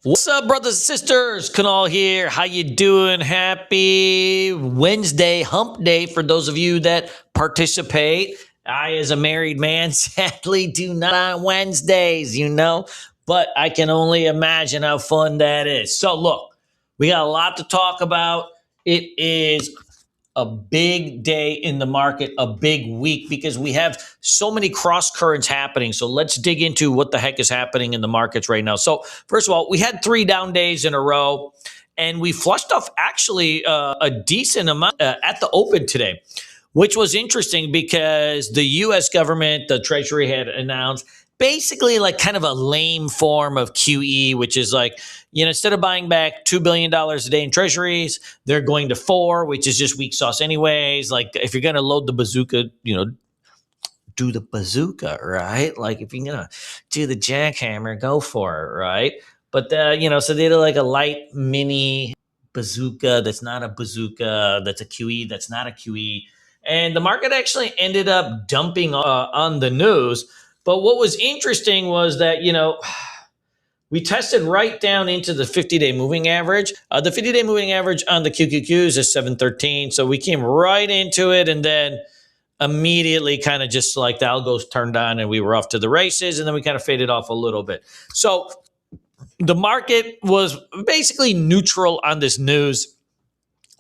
What's up, brothers and sisters? Kunal here. How you doing? Happy Wednesday, hump day for those of you that participate. I, as a married man, sadly do not on Wednesdays, but I can only imagine how fun that is. So look, we got a lot to talk about. It is a big day in the market, a big week, because we have so many cross currents happening. So let's dig into what the heck is happening in the markets right now. So first of all, we had 3 down days in a row, and we flushed off actually a decent amount at the open today, which was interesting because the U.S. government, the Treasury, had announced basically like kind of a lame form of QE, which is like, instead of buying back $2 billion a day in treasuries, they're going to 4, which is just weak sauce anyways. Like if you're going to load the bazooka, do the bazooka, right? Like if you're going to do the jackhammer, go for it, right? But, so they did like a light mini bazooka that's not a bazooka, that's a QE, that's not a QE. And the market actually ended up dumping on the news. But what was interesting was that, we tested right down into the 50-day moving average. The 50-day moving average on the QQQs is 713. So we came right into it and then immediately kind of just like the algos turned on and we were off to the races, and then we kind of faded off a little bit. So the market was basically neutral on this news.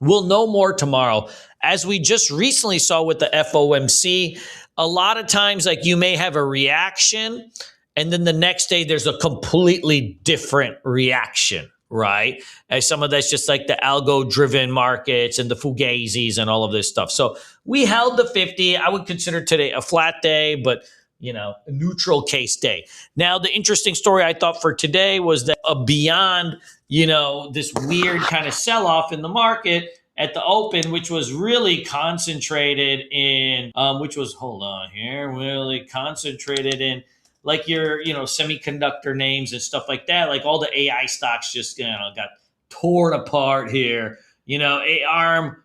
We'll know more tomorrow. As we just recently saw with the FOMC, a lot of times like you may have a reaction and then the next day there's a completely different reaction, right? And some of that's just like the algo-driven markets and the fugazis and all of this stuff. So we held the 50. I would consider today a flat day, but a neutral case day. Now, the interesting story I thought for today was that beyond, this weird kind of sell-off in the market at the open, which was really concentrated in, really concentrated in like your, semiconductor names and stuff like that. Like all the AI stocks just, got torn apart here. ARM,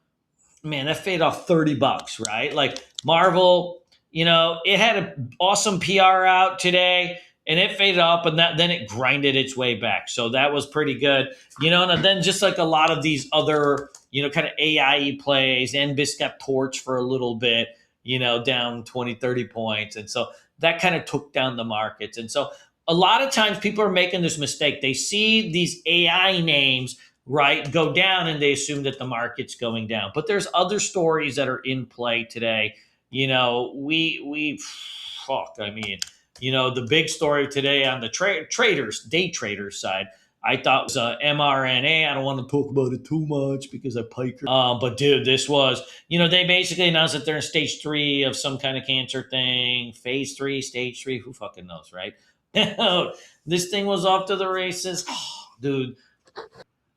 man, that faded off $30, right? Like Marvel, it had an awesome PR out today and it faded up and then it grinded its way back. So that was pretty good, and then just like a lot of these other, kind of AI plays, and got torched for a little bit, down 20, 30 points. And so that kind of took down the markets. And so a lot of times people are making this mistake. They see these AI names, right, go down and they assume that the market's going down. But there's other stories that are in play today. The big story today on the day traders side, I thought was mRNA. I don't want to talk about it too much because I piked. But dude, this was, they basically announced that they're in stage 3 of some kind of cancer thing, phase 3, stage 3, who fucking knows, right? This thing was off to the races. Dude,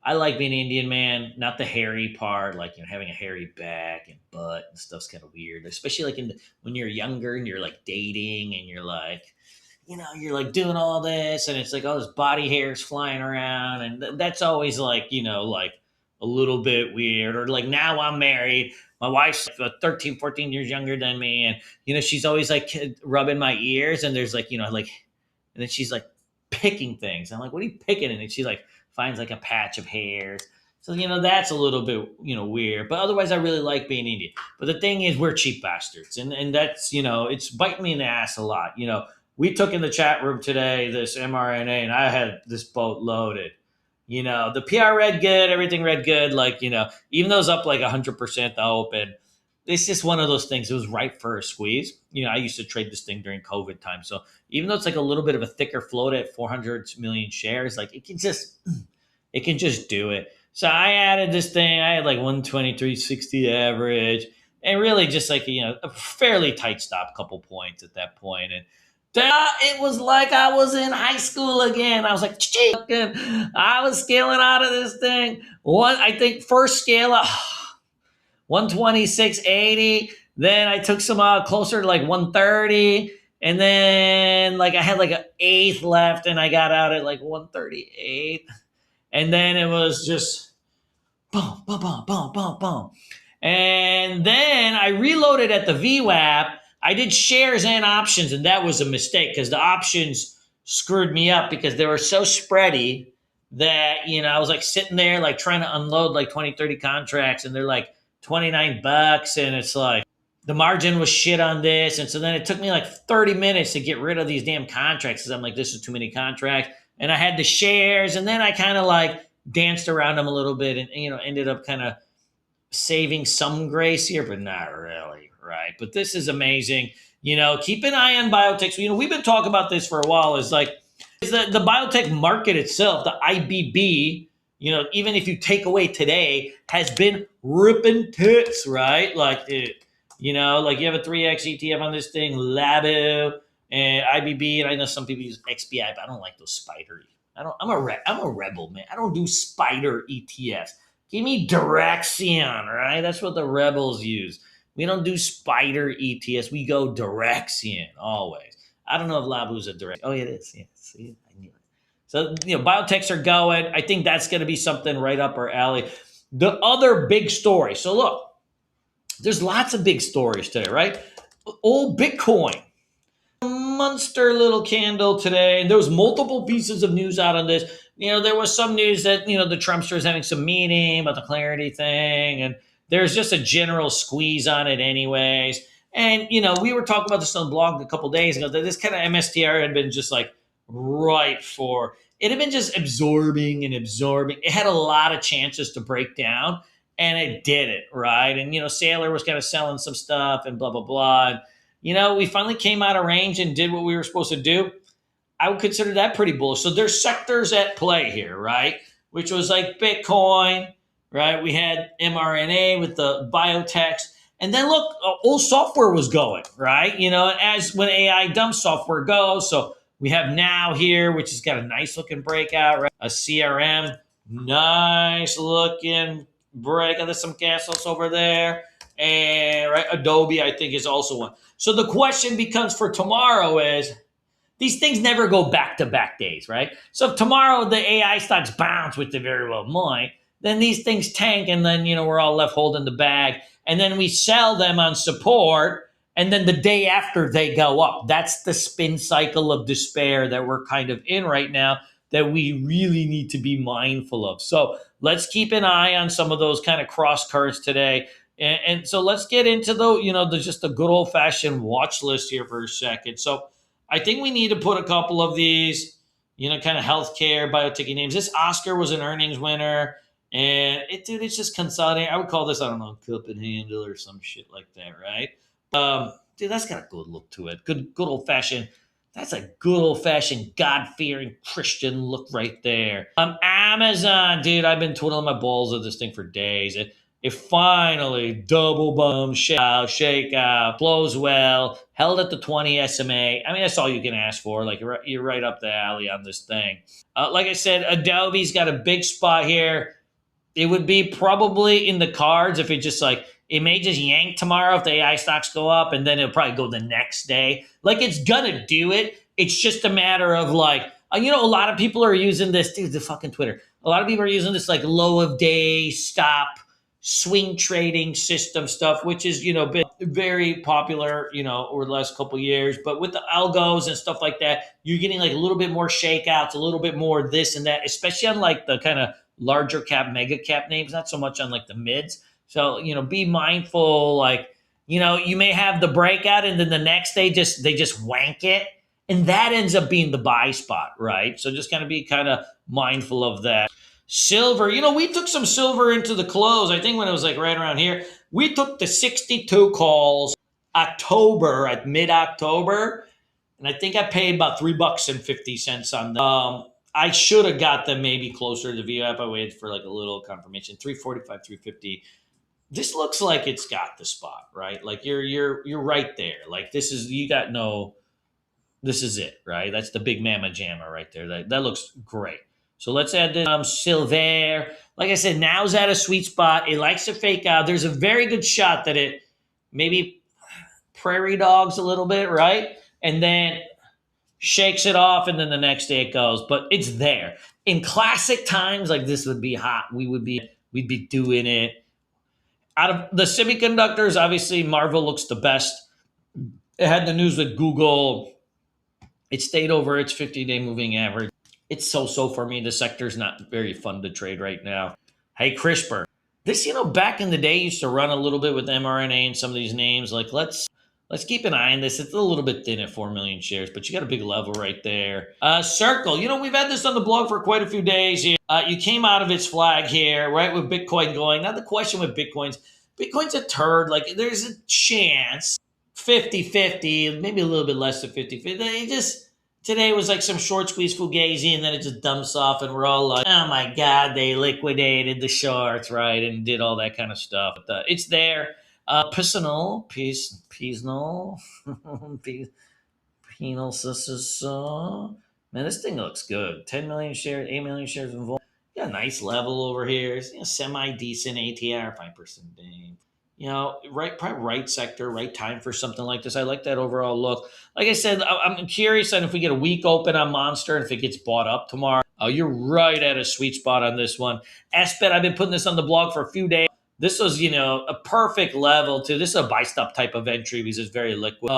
I like being Indian, man, not the hairy part, like, having a hairy back and butt and stuff's kind of weird, especially like when you're younger and you're like dating and you're like, you're like doing all this and it's like all this body hairs flying around. And that's always like, like a little bit weird. Or like now I'm married. My wife's 13, 14 years younger than me. And, she's always like rubbing my ears and there's like, and then she's like picking things. I'm like, what are you picking? And she like finds like a patch of hairs. So, that's a little bit, weird. But otherwise, I really like being Indian. But the thing is, we're cheap bastards. And that's, it's biting me in the ass a lot. We took in the chat room today this MRNA, and I had this boat loaded. The PR read good, everything read good. Like, even though it's up like 100% the open, it's just one of those things. It was ripe for a squeeze. I used to trade this thing during COVID time. So even though it's like a little bit of a thicker float at 400 million shares, like it can just do it. So I added this thing. I had like 123.60 average and really just like, a fairly tight stop, couple points at that point. And it was like I was in high school again. I was like, I was scaling out of this thing. I think first scale up 126.80. Then I took some closer to like 130. And then like I had like an eighth left and I got out at like 138. And then it was just boom, boom, boom, boom, boom, boom. And then I reloaded at the VWAP. I did shares and options, and that was a mistake because the options screwed me up because they were so spready that, I was like sitting there, like trying to unload like 20, 30 contracts, and they're like $29. And it's like, the margin was shit on this. And so then it took me like 30 minutes to get rid of these damn contracts, because I'm like, this is too many contracts. And I had the shares, and then I kind of like danced around them a little bit, and, ended up kind of saving some grace here, but not really, right? But this is amazing. Keep an eye on biotech. So, we've been talking about this for a while. Is the biotech market itself, the IBB, even if you take away today, has been ripping tits, right? Like you have a 3X ETF on this thing, LABU and IBB, and I know some people use XBI, but I don't like those spider. I'm a rebel, man. I don't do spider ETFs. Give me Direxion, right? That's what the rebels use. We don't do spider ETFs. We go Direxion always. I don't know if LABU's a direct. Oh, it is. Yeah, see, I knew it. So, biotechs are going. I think that's going to be something right up our alley. The other big story. So, look, there's lots of big stories today, right? Old Bitcoin. Monster little candle today. And there was multiple pieces of news out on this. There was some news that, the Trumpsters having some meeting about the clarity thing. And there's just a general squeeze on it anyways. And, we were talking about this on the blog a couple days ago, that this kind of MSTR had been just like ripe for, it had been just absorbing and absorbing. It had a lot of chances to break down, and it did it, right? And, Saylor was kind of selling some stuff and blah, blah, blah. And, we finally came out of range and did what we were supposed to do. I would consider that pretty bullish. So there's sectors at play here, right? Which was like Bitcoin, right? We had MRNA with the biotechs. And then look, old software was going, right? As when AI dumps, software goes. So we have now here, which has got a nice looking breakout, right? A CRM, nice looking breakout. There's some castles over there. And right, Adobe, I think, is also one. So the question becomes for tomorrow is, these things never go back-to-back days, right? So if tomorrow the AI stocks bounce, which they very well might, then these things tank, and then, we're all left holding the bag. And then we sell them on support, and then the day after they go up. That's the spin cycle of despair that we're kind of in right now, that we really need to be mindful of. So let's keep an eye on some of those kind of cross currents today. And so let's get into just the good old-fashioned watch list here for a second. So I think we need to put a couple of these, kind of healthcare, biotech names. This Oscar was an earnings winner. And it's just consolidating. I would call this, I don't know, cup and handle or some shit like that, right? That's got a good look to it. Good old fashioned. That's a good old fashioned God fearing Christian look right there. Amazon, dude. I've been twiddling my balls of this thing for days. It finally double bum, shake out, close well, held at the 20 SMA. I mean, that's all you can ask for. Like you're right up the alley on this thing. Like I said, Adobe's got a big spot here. It would be probably in the cards if it may just yank tomorrow if the AI stocks go up, and then it'll probably go the next day. Like, it's gonna do it. It's just a matter of a lot of people are using this, dude, the fucking Twitter. A lot of people are using this like low of day stop swing trading system stuff, which is, been very popular, over the last couple of years. But with the algos and stuff like that, you're getting like a little bit more shakeouts, a little bit more this and that, especially on like the kind of larger cap, mega cap names, not so much on like the mids. So, be mindful, you may have the breakout and then the next day they just wank it. And that ends up being the buy spot, right? So just kind of be kind of mindful of that. Silver, we took some silver into the close. I think when it was like right around here, we took the 62 calls at mid-October. And I think I paid about $3.50 on them. I should have got them maybe closer to the VWAP. I waited for like a little confirmation. 345, 350. This looks like it's got the spot, right? Like you're right there. Like this is it, right? That's the big mama jamma right there. That looks great. So let's add this silver. Like I said, now's at a sweet spot. It likes to fake out. There's a very good shot that it maybe prairie dogs a little bit, right? And then shakes it off, and then the next day it goes. But it's there. In classic times, like this would be hot. We'd be doing it. Out of the semiconductors, obviously Marvel looks the best. It had the news with Google. It stayed over its 50-day moving average. It's so for me. The sector's not very fun to trade right now. Hey, CRISPR. This, back in the day used to run a little bit with MRNA and some of these names. Like, let's keep an eye on this. It's a little bit thin at 4 million shares, but you got a big level right there. Circle. We've had this on the blog for quite a few days here. You came out of its flag here, right, with Bitcoin going. Now, the question with Bitcoin's a turd. Like, there's a chance, 50-50, maybe a little bit less than 50-50. Today was like some short squeeze fugazi, and then it just dumps off, and we're all like, oh my God, they liquidated the shorts, right, and did all that kind of stuff. But, it's there. Penal, man, this thing looks good. 10 million shares, 8 million shares involved. Got a nice level over here. Semi-decent ATR, 5% day. Probably right sector, right time for something like this. I like that overall look. Like I said, I'm curious on if we get a week open on Monster and if it gets bought up tomorrow. Oh, you're right at a sweet spot on this one. SBET, I've been putting this on the blog for a few days. This was, a perfect level too. This is a buy stop type of entry because it's very liquid.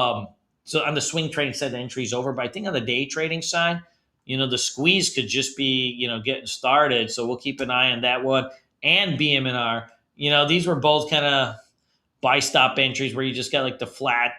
So on the swing trading side, the entry's over. But I think on the day trading side, the squeeze could just be, getting started. So we'll keep an eye on that one. And BMNR. These were both kind of buy stop entries where you just got like the flat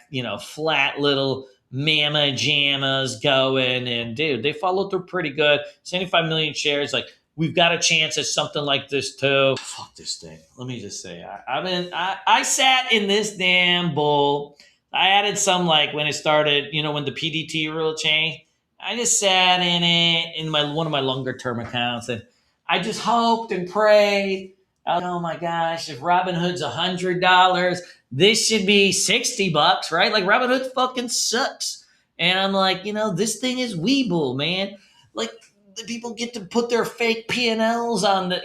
little mama jammas going. And dude, they followed through pretty good. 75 million shares. Like, we've got a chance at something like this too. Fuck this thing. Let me just say, I sat in this damn bull. I added some, like, when it started, when the PDT rule changed. I just sat in it in one of my longer term accounts, and I just hoped and prayed. Oh my gosh, if Robinhood's $100, this should be $60, right? Like, Robinhood fucking sucks. And I'm like, this thing is Webull, man. Like, the people get to put their fake P&Ls on the,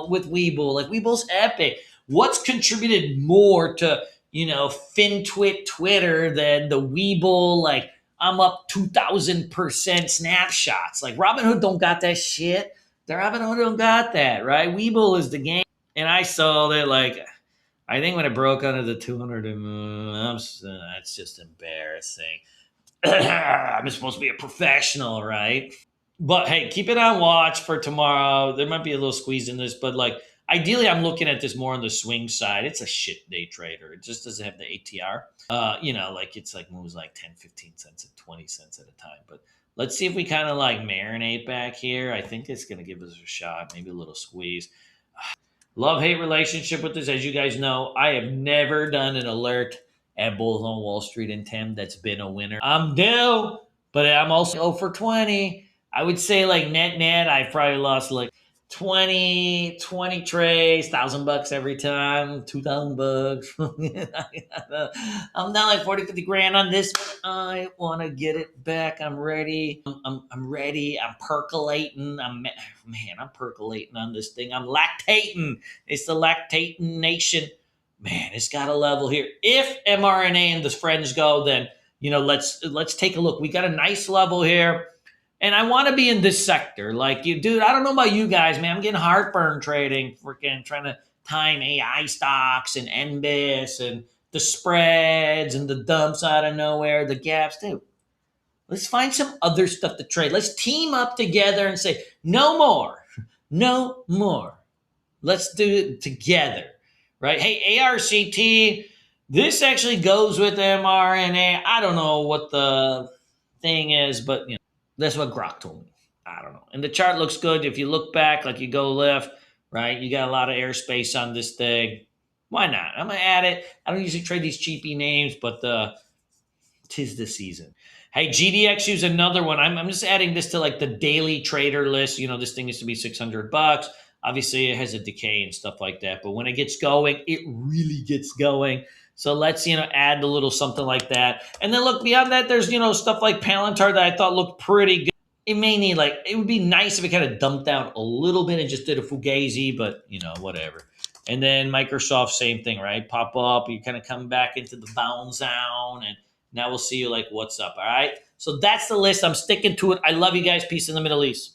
with Webull. Like, Webull's epic. What's contributed more to, FinTwit Twitter than the Webull, like, I'm up 2,000% snapshots? Like, Robinhood don't got that shit. The Robinhood don't got that, right? Webull is the game. And I sold it, like, I think when it broke under the 200, that's just embarrassing. I'm supposed to be a professional, right? But hey, keep it on watch for tomorrow. There might be a little squeeze in this, but like, ideally, I'm looking at this more on the swing side. It's a shit day trader. It just doesn't have the ATR. It's like moves like 10, 15 cents at 20 cents at a time. But let's see if we kind of like marinate back here. I think it's going to give us a shot, maybe a little squeeze. Love-hate relationship with this. As you guys know, I have never done an alert at Bulls on Wall Street and Tim that's been a winner. I'm due, but I'm also 0 for 20. I would say, like, net, I've probably lost like 20 trays, $1,000 every time, $2,000. I'm down like 40, 50 grand on this one. I want to get it back. I'm ready. I'm ready. I'm percolating. I'm percolating on this thing. I'm lactating. It's the lactating nation. Man, it's got a level here. If MRNA and the friends go, then, let's take a look. We got a nice level here. And I want to be in this sector. Like, you, dude, I don't know about you guys, man. I'm getting heartburn trading, freaking trying to time AI stocks and NBIS and the spreads and the dumps out of nowhere, the gaps. Dude, let's find some other stuff to trade. Let's team up together and say, no more. No more. Let's do it together, right? Hey, ARCT, this actually goes with mRNA. I don't know what the thing is, but, that's what Grok told me. I don't know. And the chart looks good. If you look back, like you go left, right, you got a lot of airspace on this thing. Why not? I'm going to add it. I don't usually trade these cheapy names, but 'tis the season. Hey, GDX use another one. I'm just adding this to like the daily trader list. This thing used to be $600. Obviously, it has a decay and stuff like that. But when it gets going, it really gets going. So let's, add a little something like that. And then look, beyond that, there's, stuff like Palantir that I thought looked pretty good. It may need, like, it would be nice if it kind of dumped down a little bit and just did a fugazi, but, whatever. And then Microsoft, same thing, right? Pop up, you kind of come back into the bound zone, and now we'll see you like, what's up, all right? So that's the list. I'm sticking to it. I love you guys. Peace in the Middle East.